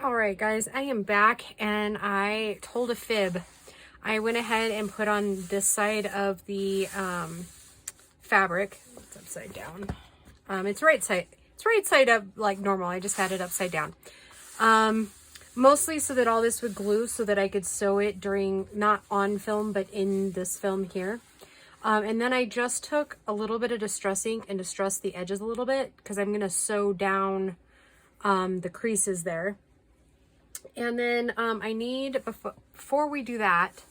All right, guys, I am back and I told a fib. I went ahead and put on this side of the fabric. It's upside down. It's right side up like normal. I just had it upside down. Mostly so that all this would glue so that I could sew it during, not on film, but in this film here. And then I just took a little bit of distress ink and distressed the edges a little bit because I'm going to sew down the creases there. And then I need, before we do that,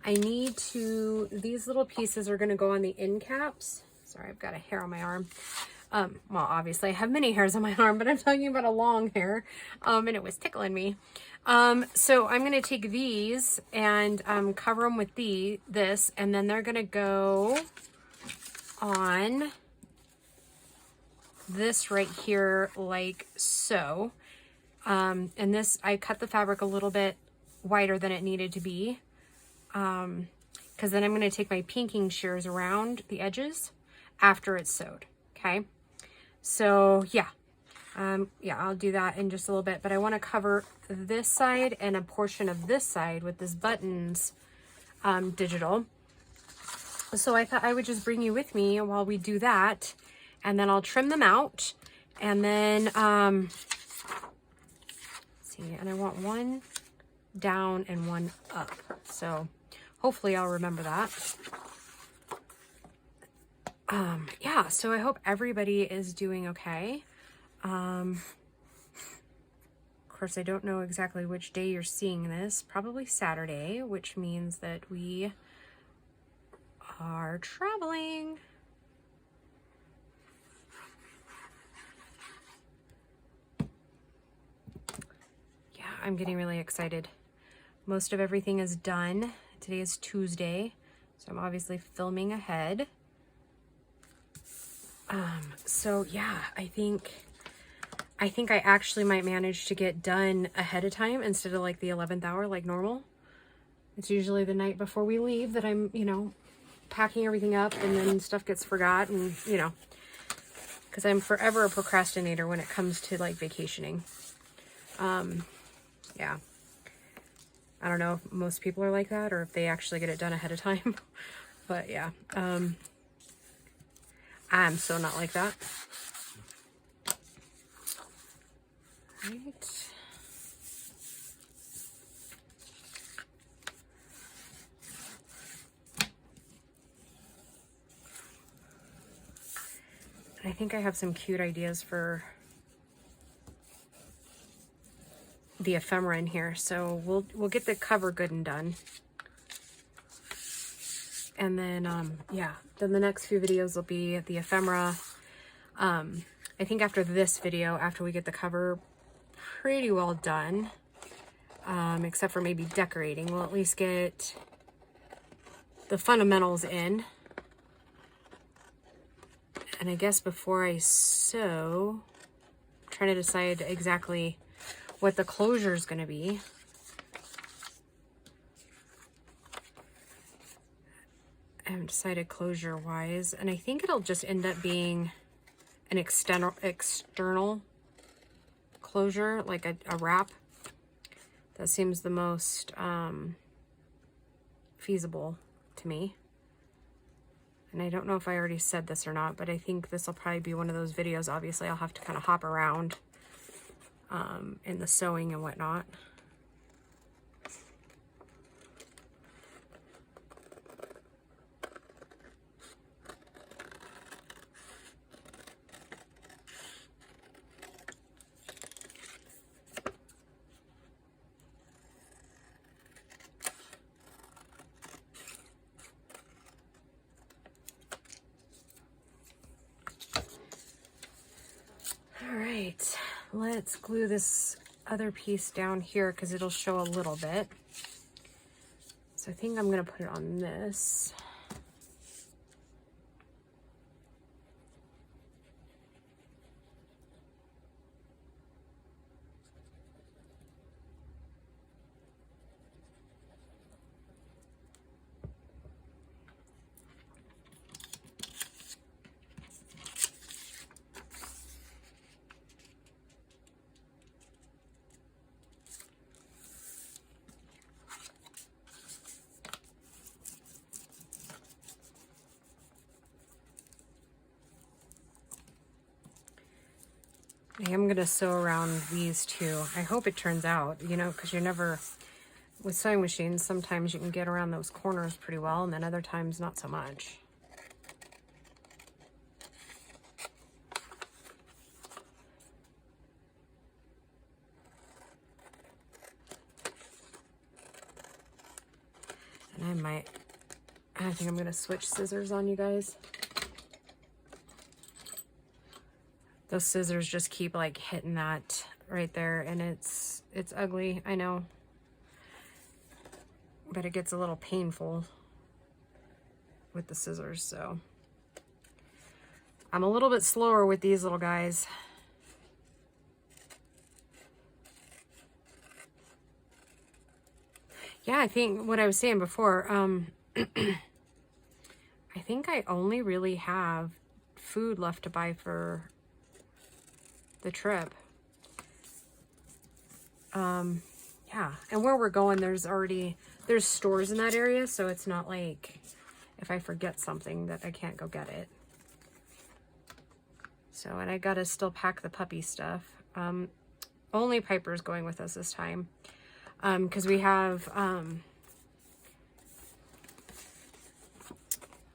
I need to, these little pieces are going to go on the end caps. Sorry, I've got a hair on my arm. Well, obviously I have many hairs on my arm, but I'm talking about a long hair, and it was tickling me. So I'm going to take these and cover them with this, and then they're going to go on this right here like so. And this, I cut the fabric a little bit wider than it needed to be, because then I'm going to take my pinking shears around the edges after it's sewed. Okay. So yeah, I'll do that in just a little bit, but I want to cover this side and a portion of this side with this buttons, digital. So I thought I would just bring you with me while we do that, and then I'll trim them out, and then, see, and I want one down and one up. So hopefully I'll remember that. Yeah, so I hope everybody is doing okay. Of course, I don't know exactly which day you're seeing this. Probably Saturday, which means that we are traveling. Yeah, I'm getting really excited. Most of everything is done. Today is Tuesday, so I'm obviously filming ahead. So yeah, I think I actually might manage to get done ahead of time instead of like the 11th hour like normal. It's usually the night before we leave that I'm, you know, packing everything up, and then stuff gets forgot, and you know, because I'm forever a procrastinator when it comes to like vacationing. Yeah. I don't know if most people are like that or if they actually get it done ahead of time. But yeah, I'm so not like that. Right. I think I have some cute ideas for the ephemera in here, so we'll get the cover good and done. And then yeah, then the next few videos will be the ephemera. I think after this video, after we get the cover pretty well done, except for maybe decorating, we'll at least get the fundamentals in. And I guess before I sew, I'm trying to decide exactly what the closure is going to be. I haven't decided closure wise, and I think it'll just end up being an external closure, like a wrap. That seems the most feasible to me. And I don't know if I already said this or not, but I think this will probably be one of those videos. Obviously, I'll have to kind of hop around in the sewing and whatnot. All right, let's glue this other piece down here because it'll show a little bit. So I think I'm going to put it on this. am going to sew around these two. I hope it turns out, you know, because you're never, with sewing machines, sometimes you can get around those corners pretty well, and then other times not so much. And I think I'm going to switch scissors on you guys. Those scissors just keep like hitting that right there, and it's ugly, I know. But it gets a little painful with the scissors, so. I'm a little bit slower with these little guys. Yeah, I think what I was saying before, I think I only really have food left to buy for the trip. Yeah, and where we're going, there's stores in that area, so it's not like if I forget something that I can't go get it. So, and I gotta still pack the puppy stuff. Only Piper's going with us this time, because we have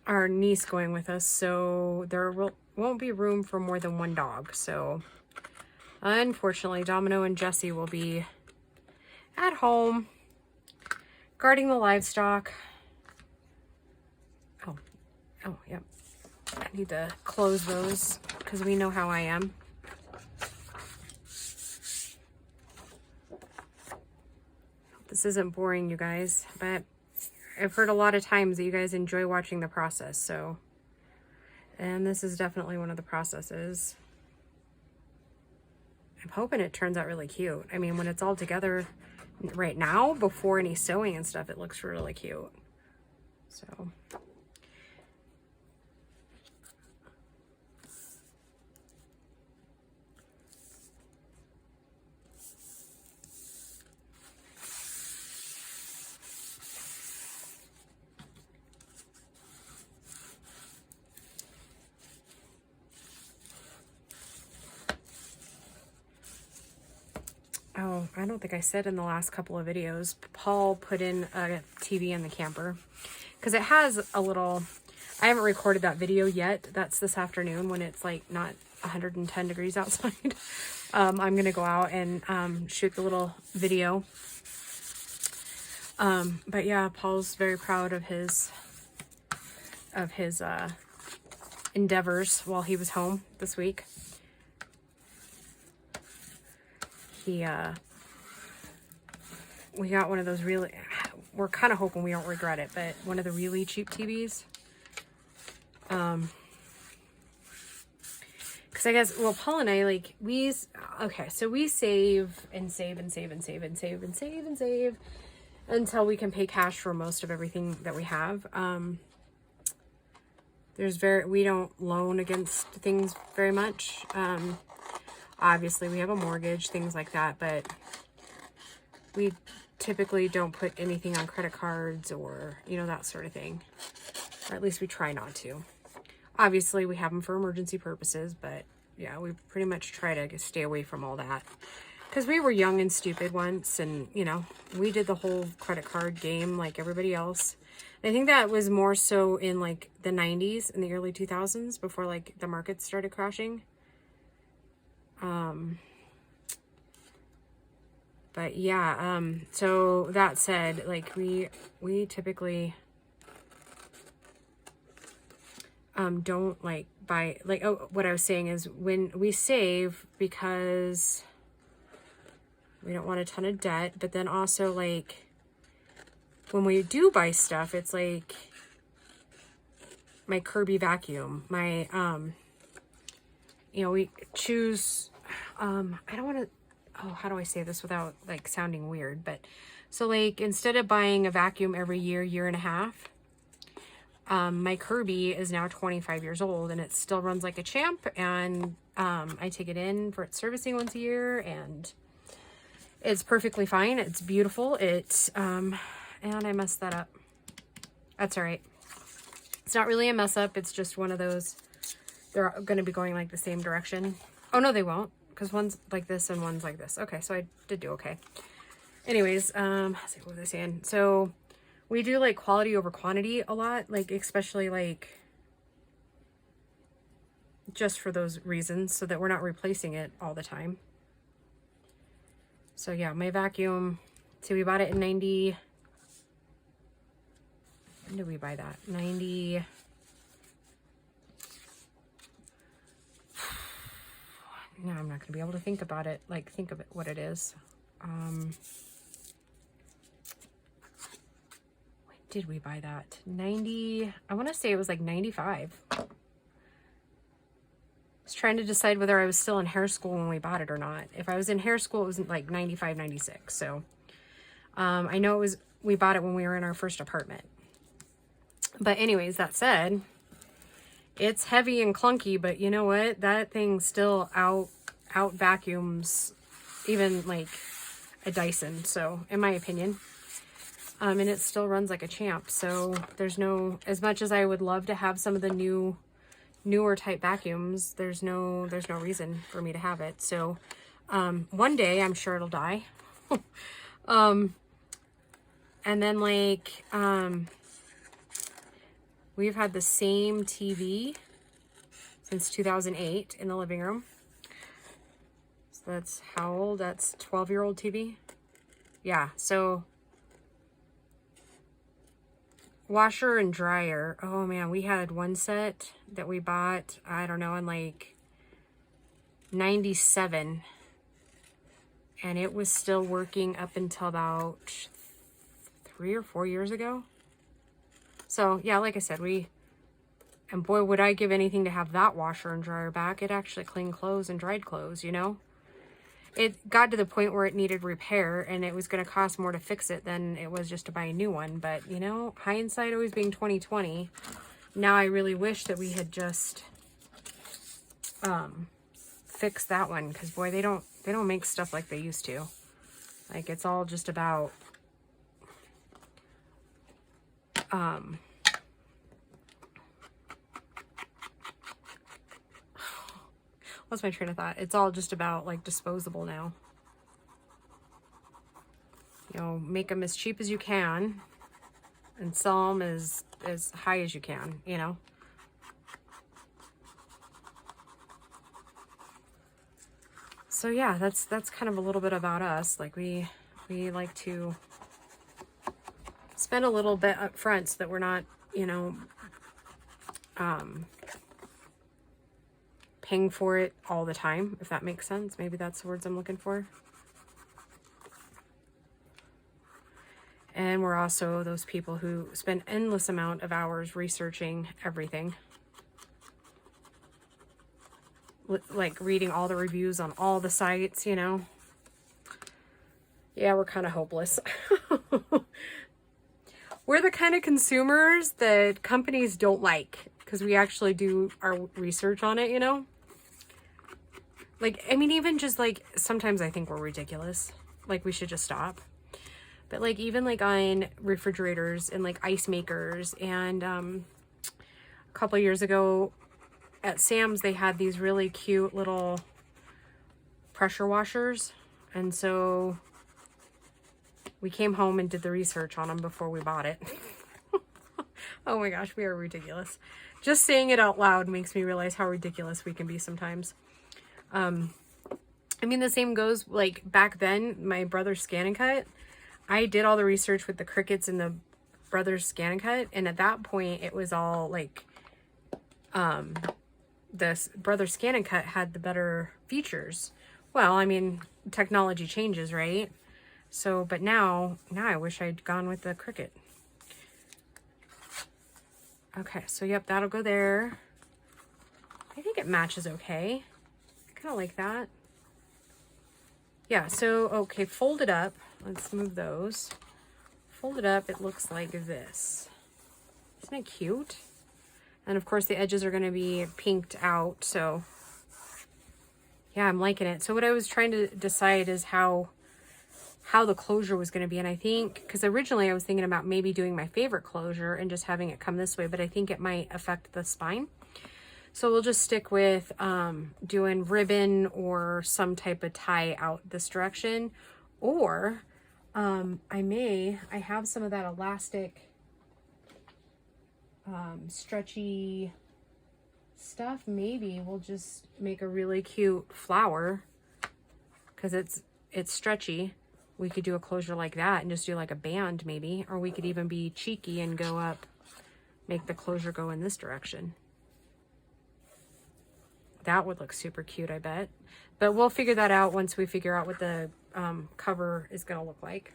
our niece going with us, so there won't be room for more than one dog. So unfortunately, Domino and Jessie will be at home guarding the livestock. Oh, yep. I need to close those because we know how I am. This isn't boring, you guys, but I've heard a lot of times that you guys enjoy watching the process, so, and this is definitely one of the processes. I'm hoping it turns out really cute. I mean, when it's all together right now, before any sewing and stuff, it looks really cute. So. Oh, I don't think I said in the last couple of videos, Paul put in a TV in the camper because it has a little, I haven't recorded that video yet. That's this afternoon when it's like not 110 degrees outside. I'm going to go out and shoot the little video. But yeah, Paul's very proud of his endeavors while he was home this week. We got one of those really, we're kind of hoping we don't regret it, but one of the really cheap TVs. Because I guess, well, Paul and I, like, okay, so we save and save and save and save and save and save and save until we can pay cash for most of everything that we have. We don't loan against things very much. Obviously, we have a mortgage, things like that, but we typically don't put anything on credit cards or, you know, that sort of thing. Or at least we try not to. Obviously, we have them for emergency purposes, but yeah, we pretty much try to stay away from all that. Because we were young and stupid once, and, you know, we did the whole credit card game like everybody else. I think that was more so in, like, the 90s and the early 2000s before, like, the market started crashing. But yeah, so that said, like, we typically, don't like buy, like, oh, what I was saying is when we save because we don't want a ton of debt, but then also, like, when we do buy stuff, it's like my Kirby vacuum, my, you know, we choose, I don't want to, oh, how do I say this without, like, sounding weird? But, so, like, instead of buying a vacuum every year and a half, my Kirby is now 25 years old, and it still runs like a champ, and I take it in for its servicing once a year, and it's perfectly fine. It's beautiful. It's, and I messed that up. That's all right. It's not really a mess up. It's just one of those, they're going to be going, like, the same direction. Oh, no, they won't, because one's like this and one's like this. Okay, so I did do okay. Anyways, let's see, what was I saying? So we do like quality over quantity a lot, like especially like just for those reasons, so that we're not replacing it all the time. So yeah, my vacuum, see, we bought it in 90, when did we buy that? 90, no, I'm not going to be able to think about it, like think of it, what it is. When did we buy that? 90, I want to say it was like 95. I was trying to decide whether I was still in hair school when we bought it or not. If I was in hair school, it was like 95, 96. So I know it was, we bought it when we were in our first apartment. But anyways, that said, it's heavy and clunky, but you know what? That thing still out vacuums even like a Dyson. So in my opinion, and it still runs like a champ. So there's no, as much as I would love to have some of the newer type vacuums, there's no reason for me to have it. So one day I'm sure it'll die. And then like we've had the same TV since 2008 in the living room. So that's how old? That's 12-year-old TV. Yeah, so washer and dryer. Oh man, we had one set that we bought, I don't know, in like 97. And it was still working up until about 3 or 4 years ago. So yeah, like I said, and boy, would I give anything to have that washer and dryer back. It actually cleaned clothes and dried clothes, you know? It got to the point where it needed repair and it was going to cost more to fix it than it was just to buy a new one. But you know, hindsight always being 20/20. Now I really wish that we had just fixed that one, because boy, they don't make stuff like they used to. Like, it's all just about what's my train of thought? It's all just about like disposable now. You know, make them as cheap as you can and sell them as high as you can, you know. So yeah, that's kind of a little bit about us. Like we like to spend a little bit up front so that we're not, you know, paying for it all the time, if that makes sense. Maybe that's the words I'm looking for. And we're also those people who spend endless amount of hours researching everything. Like reading all the reviews on all the sites, you know. Yeah, we're kind of hopeless. We're the kind of consumers that companies don't like, because we actually do our research on it, you know. Like, I mean, even just like, sometimes I think we're ridiculous. Like, we should just stop. But like, even like on refrigerators and like ice makers, and a couple of years ago at Sam's, they had these really cute little pressure washers. And so we came home and did the research on them before we bought it. Oh my gosh, we are ridiculous. Just saying it out loud makes me realize how ridiculous we can be sometimes. I mean, the same goes, like, back then, my brother's Scan and Cut. I did all the research with the Crickets and the Brothers Scan and Cut, and at that point, it was all, like, the Brothers Scan and Cut had the better features. Well, I mean, technology changes, right? So, but now I wish I'd gone with the Cricket. Okay, so yep, that'll go there. I think it matches okay. I kind of like that. Yeah, so, okay, fold it up. Let's move those. Fold it up, it looks like this. Isn't it cute? And of course the edges are going to be pinked out, so yeah, I'm liking it. So what I was trying to decide is how the closure was going to be. And I think, because originally I was thinking about maybe doing my favorite closure and just having it come this way, but I think it might affect the spine. So we'll just stick with doing ribbon or some type of tie out this direction. Or I have some of that elastic stretchy stuff. Maybe we'll just make a really cute flower because it's stretchy. We could do a closure like that and just do like a band maybe, or we could even be cheeky and go up, make the closure go in this direction. That would look super cute, I bet. But we'll figure that out once we figure out what the cover is going to look like.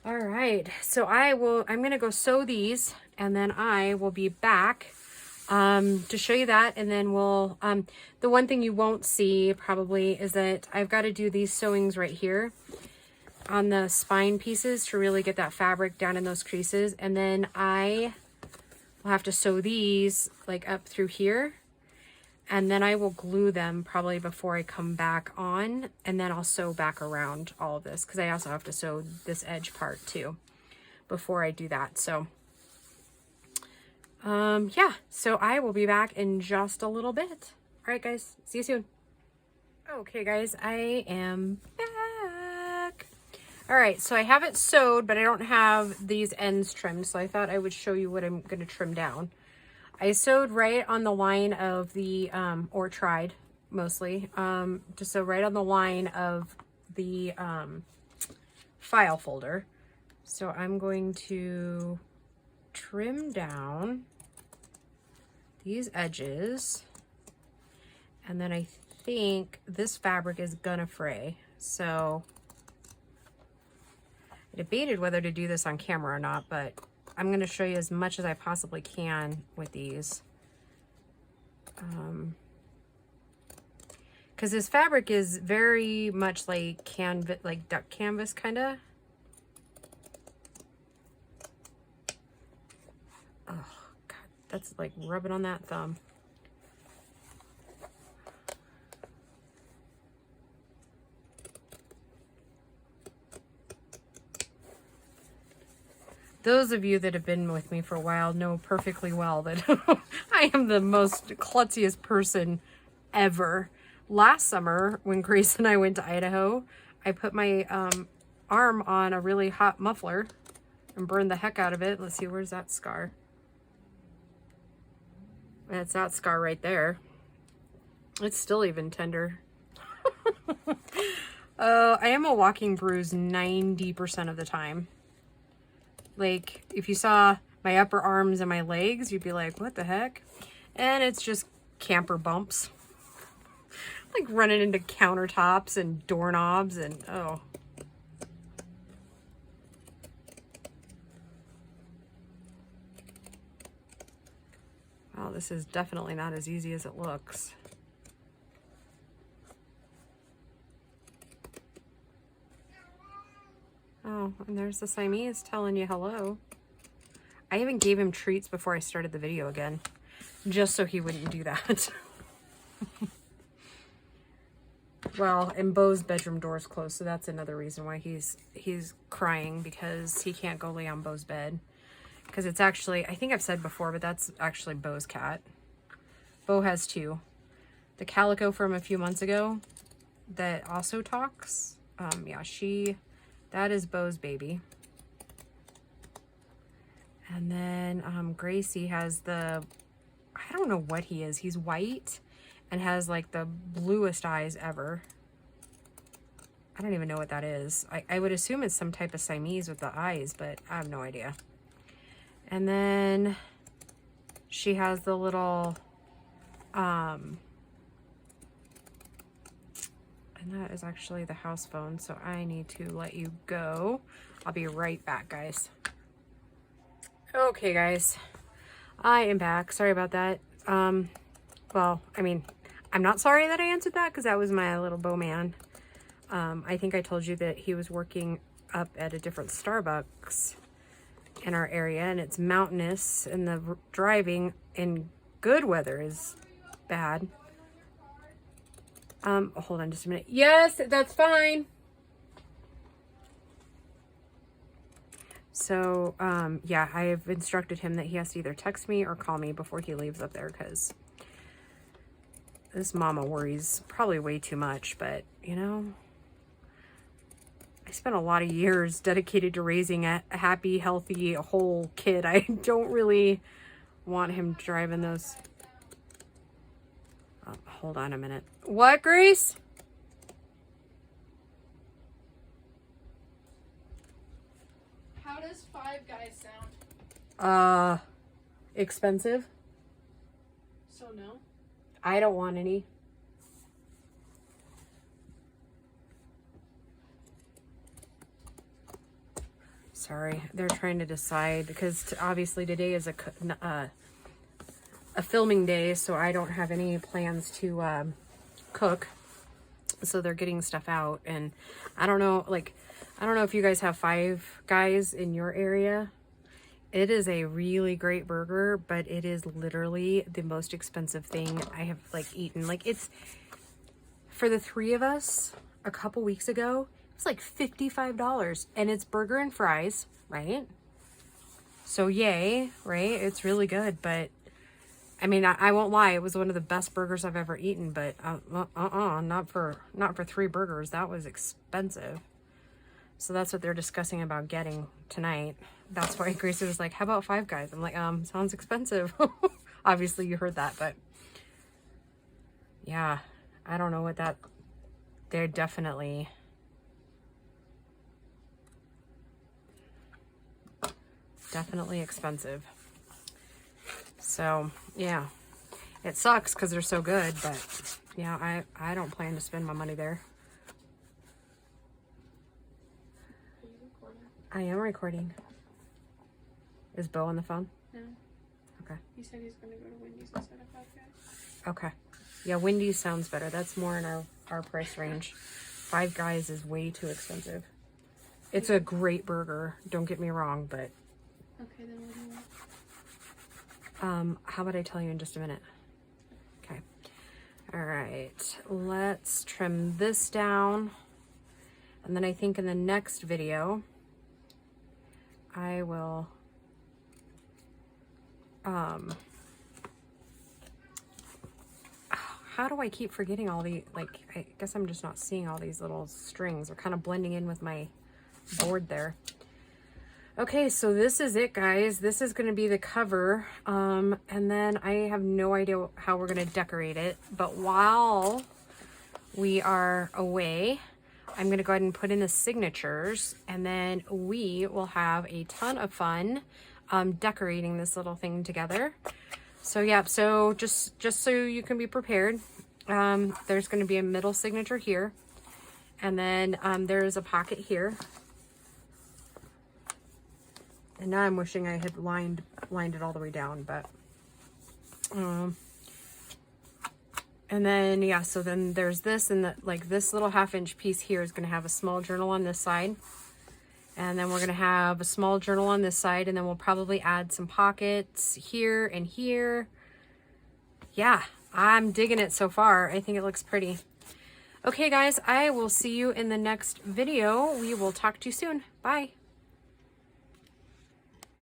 All right, so I'm going to go sew these, and then I will be back to show you that. And then we'll, the one thing you won't see probably is that I've got to do these sewings right here on the spine pieces to really get that fabric down in those creases. And then I will have to sew these like up through here. And then I will glue them probably before I come back on, and then I'll sew back around all of this because I also have to sew this edge part too before I do that. So yeah, so I will be back in just a little bit. All right, guys, see you soon. Okay, guys, I am back. All right, so I have it sewed, but I don't have these ends trimmed, so I thought I would show you what I'm going to trim down. I sewed right on the line of the, or tried mostly, to sew right on the line of the file folder. So I'm going to trim down these edges, and then I think this fabric is gonna fray. So I debated whether to do this on camera or not, but I'm going to show you as much as I possibly can with these. Because this fabric is very much like canvas, like duck canvas kind of. Oh, God, that's like rubbing on that thumb. Those of you that have been with me for a while know perfectly well that I am the most klutziest person ever. Last summer, when Grace and I went to Idaho, I put my arm on a really hot muffler and burned the heck out of it. Let's see, where's that scar? That's that scar right there. It's still even tender. I am a walking bruise 90% of the time. Like, if you saw my upper arms and my legs, you'd be like, what the heck? And it's just camper bumps. Like running into countertops and doorknobs and, oh. Wow, this is definitely not as easy as it looks. Oh, and there's the Siamese telling you hello. I even gave him treats before I started the video again, just so he wouldn't do that. Well, and Bo's bedroom door is closed, so that's another reason why he's crying, because he can't go lay on Bo's bed. Because it's actually, I think I've said before, but that's actually Bo's cat. Bo has two. The calico from a few months ago that also talks. Yeah, that is Bo's baby. And then Gracie has I don't know what he is. He's white and has like the bluest eyes ever. I don't even know what that is. I would assume it's some type of Siamese with the eyes, but I have no idea. And then she has the little, and that is actually the house phone, so I need to let you go. I'll be right back, guys. Okay, guys, I am back. Sorry about that. Well, I mean, I'm not sorry that I answered that, because that was my little Bowman. I think I told you that he was working up at a different Starbucks in our area, and it's mountainous, and the driving in good weather is bad. Hold on just a minute. Yes, that's fine. So, yeah, I have instructed him that he has to either text me or call me before he leaves up there, because This mama worries probably way too much, but you know, I spent a lot of years dedicated to raising a happy, healthy, whole kid. I don't really want him driving those. Oh, hold on a minute. What, Grace? How does Five Guys sound? Expensive. So no? I don't want any. Sorry, they're trying to decide because obviously today is a filming day, so I don't have any plans to cook. So they're getting stuff out, and I don't know, like, I don't know if you guys have Five Guys in your area. It is a really great burger, but it is literally the most expensive thing I have like eaten. Like, it's for the three of us a couple weeks ago, it's like $55, and it's burger and fries, right? So yay, right? It's really good, but I mean, I won't lie, it was one of the best burgers I've ever eaten, but not for 3 burgers. That was expensive. So that's what they're discussing about getting tonight. That's why Gracie was like, how about Five Guys? I'm like, sounds expensive. Obviously you heard that, but yeah, I don't know what that, they're definitely expensive. So yeah, it sucks because they're so good, but yeah, I don't plan to spend my money there. Are you recording? I am recording. Is Bo on the phone? No. Okay. He said he's gonna go to Wendy's instead of Five Guys. Okay. Yeah, Wendy's sounds better. That's more in our price range. Five Guys is way too expensive. It's a great burger, don't get me wrong, but Okay, then what do you want? how about I tell you in just a minute? Okay. All right. Let's trim this down. And then I think in the next video, I will, how do I keep forgetting all the, like, I guess I'm just not seeing all these little strings. They're kind of blending in with my board there. Okay, so this is it, guys. This is going to be the cover. And then I have no idea how we're going to decorate it. But while we are away, I'm going to go ahead and put in the signatures. And then we will have a ton of fun decorating this little thing together. So yeah, so just so you can be prepared, there's going to be a middle signature here. And then there's a pocket here. And now I'm wishing I had lined it all the way down, but and then yeah, so then there's this, and that, like, this little 1/2-inch piece here is going to have a small journal on this side, and then we're going to have a small journal on this side, and then we'll probably add some pockets here and here. Yeah, I'm digging it so far. I think it looks pretty. Okay guys, I will see you in the next video. We will talk to you soon. Bye.